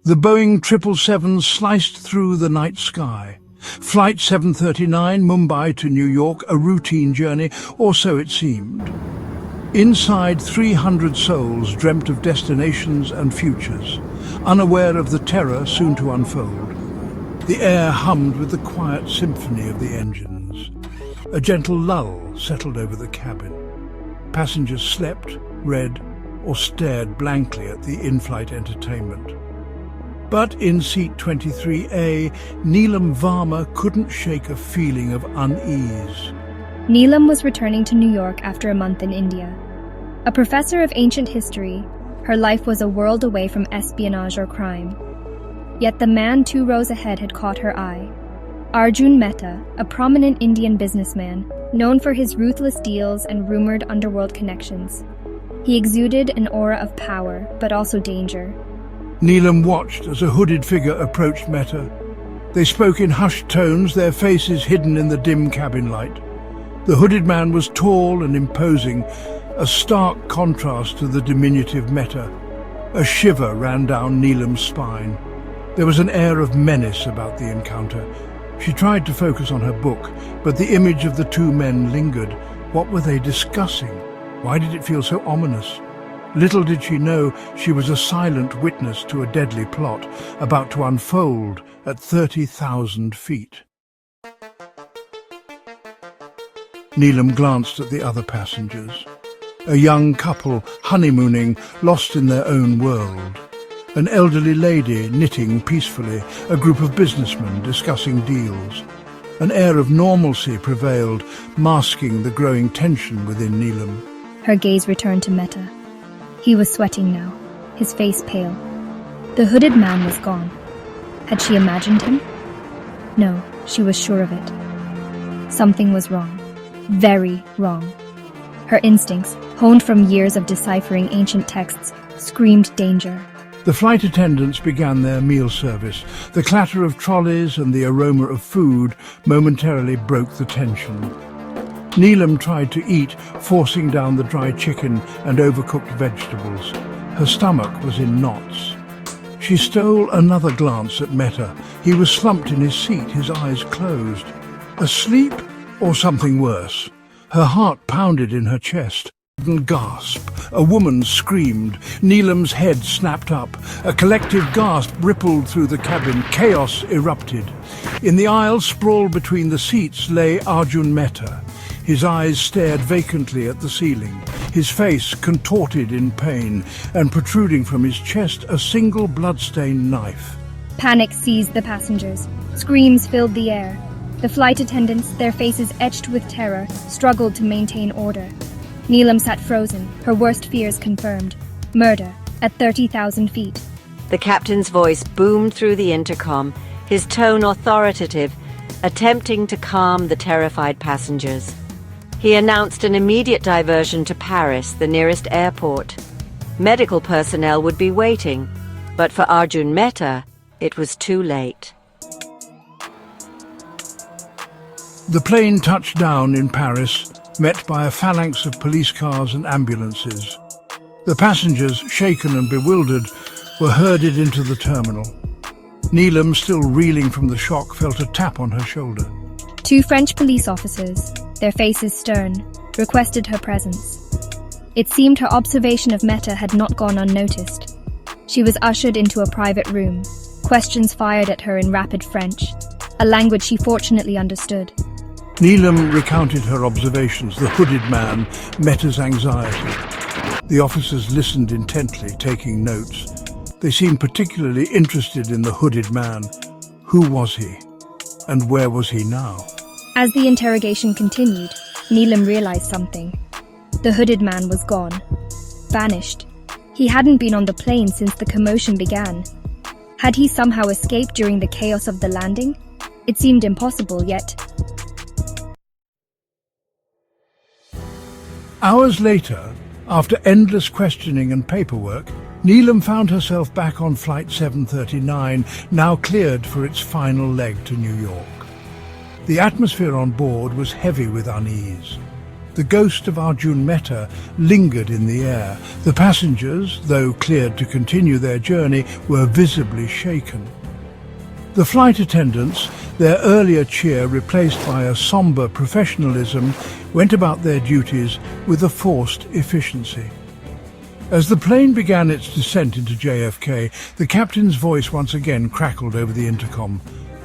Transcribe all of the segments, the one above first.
The Boeing 777 sliced through the night sky. Flight 739, Mumbai to New York, a routine journey, or so it seemed. Inside, 300 souls dreamt of destinations and futures, unaware of the terror soon to unfold. The air hummed with the quiet symphony of the engines. A gentle lull settled over the cabin. Passengers slept, read, or stared blankly at the in-flight entertainment. But in seat 23A, Neelam Varma couldn't shake a feeling of unease. Neelam was returning to New York after a month in India. A professor of ancient history, her life was a world away from espionage or crime. Yet the man 2 rows ahead had caught her eye. Arjun Mehta, a prominent Indian businessman, known for his ruthless deals and rumored underworld connections. He exuded an aura of power, but also danger. Neelam watched as a hooded figure approached Mehta. They spoke in hushed tones, their faces hidden in the dim cabin light. The hooded man was tall and imposing, a stark contrast to the diminutive Mehta. A shiver ran down Neelam's spine. There was an air of menace about the encounter. She tried to focus on her book, but the image of the 2 men lingered. What were they discussing? Why did it feel so ominous? Little did she know she was a silent witness to a deadly plot about to unfold at 30,000 feet. Neelam glanced at the other passengers. A young couple honeymooning, lost in their own world. An elderly lady knitting peacefully, a group of businessmen discussing deals. An air of normalcy prevailed, masking the growing tension within Neelam. Her gaze returned to Mehta. He was sweating now, his face pale. The hooded man was gone. Had she imagined him? No, she was sure of it. Something was wrong. Very wrong. Her instincts, honed from years of deciphering ancient texts, screamed danger. The flight attendants began their meal service. The clatter of trolleys and the aroma of food momentarily broke the tension. Neelam tried to eat, forcing down the dry chicken and overcooked vegetables. Her stomach was in knots. She stole another glance at Mehta. He was slumped in his seat, his eyes closed. Asleep or something worse? Her heart pounded in her chest. A gasp. A woman screamed. Neelam's head snapped up. A collective gasp rippled through the cabin. Chaos erupted. In the aisle, sprawled between the seats, lay Arjun Mehta. His eyes stared vacantly at the ceiling, his face contorted in pain, and protruding from his chest a single blood-stained knife. Panic seized the passengers. Screams filled the air. The flight attendants, their faces etched with terror, struggled to maintain order. Neelam sat frozen, her worst fears confirmed. Murder at 30,000 feet. The captain's voice boomed through the intercom, his tone authoritative, attempting to calm the terrified passengers. He announced an immediate diversion to Paris, the nearest airport. Medical personnel would be waiting, but for Arjun Mehta, it was too late. The plane touched down in Paris, met by a phalanx of police cars and ambulances. The passengers, shaken and bewildered, were herded into the terminal. Neelam, still reeling from the shock, felt a tap on her shoulder. 2 French police officers, their faces stern, requested her presence. It seemed her observation of Mehta had not gone unnoticed. She was ushered into a private room, questions fired at her in rapid French, a language she fortunately understood. Neelam recounted her observations, the hooded man, Mehta's anxiety. The officers listened intently, taking notes. They seemed particularly interested in the hooded man. Who was he? And where was he now? As the interrogation continued, Neelam realized something. The hooded man was gone. Vanished. He hadn't been on the plane since the commotion began. Had he somehow escaped during the chaos of the landing? It seemed impossible, yet... Hours later, after endless questioning and paperwork, Neelam found herself back on Flight 739, now cleared for its final leg to New York. The atmosphere on board was heavy with unease. The ghost of Arjun Mehta lingered in the air. The passengers, though cleared to continue their journey, were visibly shaken. The flight attendants, their earlier cheer replaced by a somber professionalism, went about their duties with a forced efficiency. As the plane began its descent into JFK, the captain's voice once again crackled over the intercom,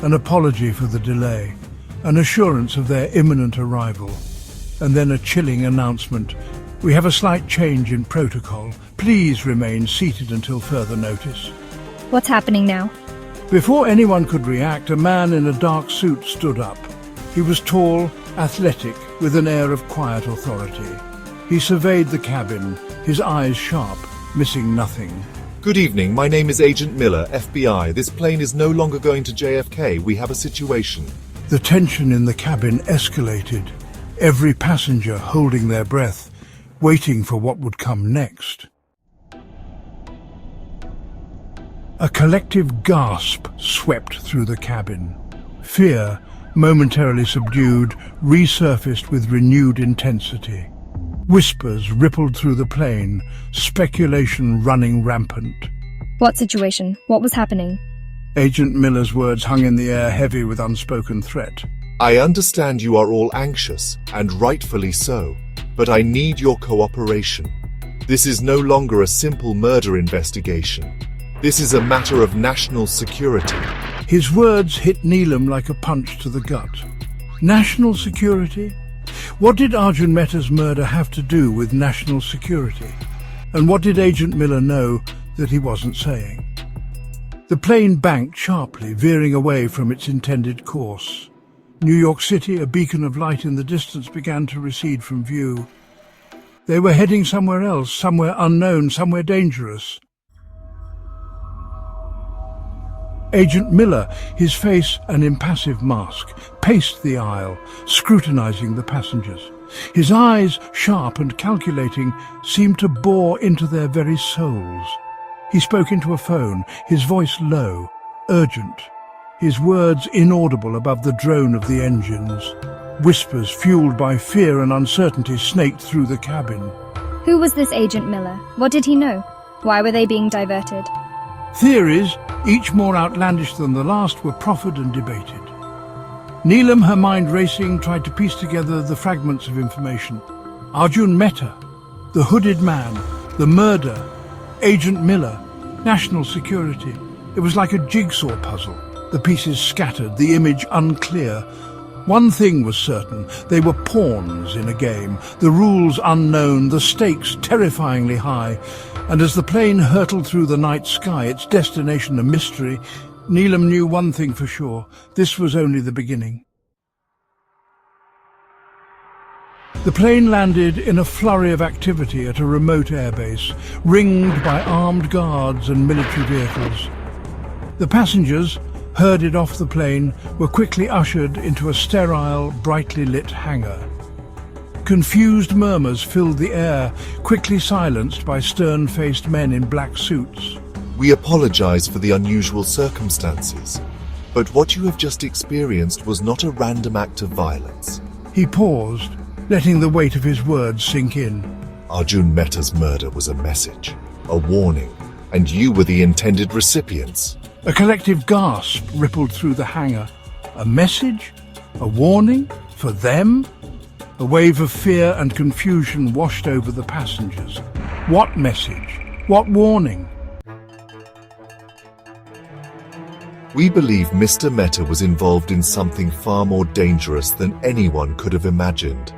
an apology for the delay, an assurance of their imminent arrival, and then a chilling announcement. "We have a slight change in protocol. Please remain seated until further notice." What's happening now? Before anyone could react, a man in a dark suit stood up. He was tall, athletic, with an air of quiet authority. He surveyed the cabin, his eyes sharp, missing nothing. Good evening, my name is Agent Miller, FBI. This plane is no longer going to JFK. We have a situation. The tension in the cabin escalated, every passenger holding their breath, waiting for what would come next. A collective gasp swept through the cabin. Fear, momentarily subdued, resurfaced with renewed intensity. Whispers rippled through the plane, speculation running rampant. What situation? What was happening? Agent Miller's words hung in the air, heavy with unspoken threat. I understand you are all anxious, and rightfully so, but I need your cooperation. This is no longer a simple murder investigation. This is a matter of national security. His words hit Neelam like a punch to the gut. National security? What did Arjun Mehta's murder have to do with national security? And what did Agent Miller know that he wasn't saying? The plane banked sharply, veering away from its intended course. New York City, a beacon of light in the distance, began to recede from view. They were heading somewhere else, somewhere unknown, somewhere dangerous. Agent Miller, his face an impassive mask, paced the aisle, scrutinizing the passengers. His eyes, sharp and calculating, seemed to bore into their very souls. He spoke into a phone, his voice low, urgent, his words inaudible above the drone of the engines. Whispers fueled by fear and uncertainty snaked through the cabin. Who was this Agent Miller? What did he know? Why were they being diverted? Theories, each more outlandish than the last, were proffered and debated. Neelam, her mind racing, tried to piece together the fragments of information. Arjun Mehta, the hooded man, the murder, Agent Miller, national security. It was like a jigsaw puzzle, the pieces scattered, the image unclear. One thing was certain, they were pawns in a game, the rules unknown, the stakes terrifyingly high. And as the plane hurtled through the night sky, its destination a mystery, Neelam knew one thing for sure: this was only the beginning. The plane landed in a flurry of activity at a remote airbase, ringed by armed guards and military vehicles. The passengers, herded off the plane, were quickly ushered into a sterile, brightly lit hangar. Confused murmurs filled the air, quickly silenced by stern-faced men in black suits. We apologize for the unusual circumstances, but what you have just experienced was not a random act of violence. He paused, letting the weight of his words sink in. Arjun Mehta's murder was a message, a warning, and you were the intended recipients. A collective gasp rippled through the hangar. A message? A warning? For them? A wave of fear and confusion washed over the passengers. What message? What warning? We believe Mr. Mehta was involved in something far more dangerous than anyone could have imagined.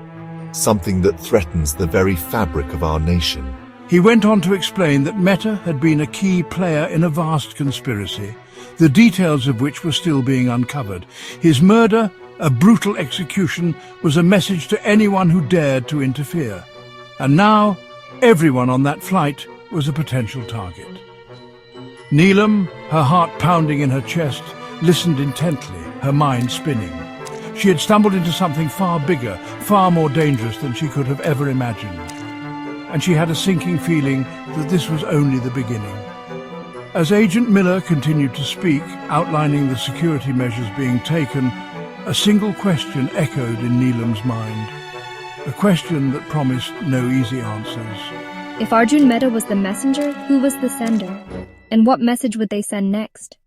Something that threatens the very fabric of our nation. He went on to explain that Mehta had been a key player in a vast conspiracy, the details of which were still being uncovered. His murder, a brutal execution, was a message to anyone who dared to interfere. And now, everyone on that flight was a potential target. Neelam, her heart pounding in her chest, listened intently, her mind spinning. She had stumbled into something far bigger, far more dangerous than she could have ever imagined. and she had a sinking feeling that this was only the beginning. As Agent Miller continued to speak, outlining the security measures being taken, a single question echoed in Neelam's mind. A question that promised no easy answers. If Arjun Mehta was the messenger, who was the sender? And what message would they send next?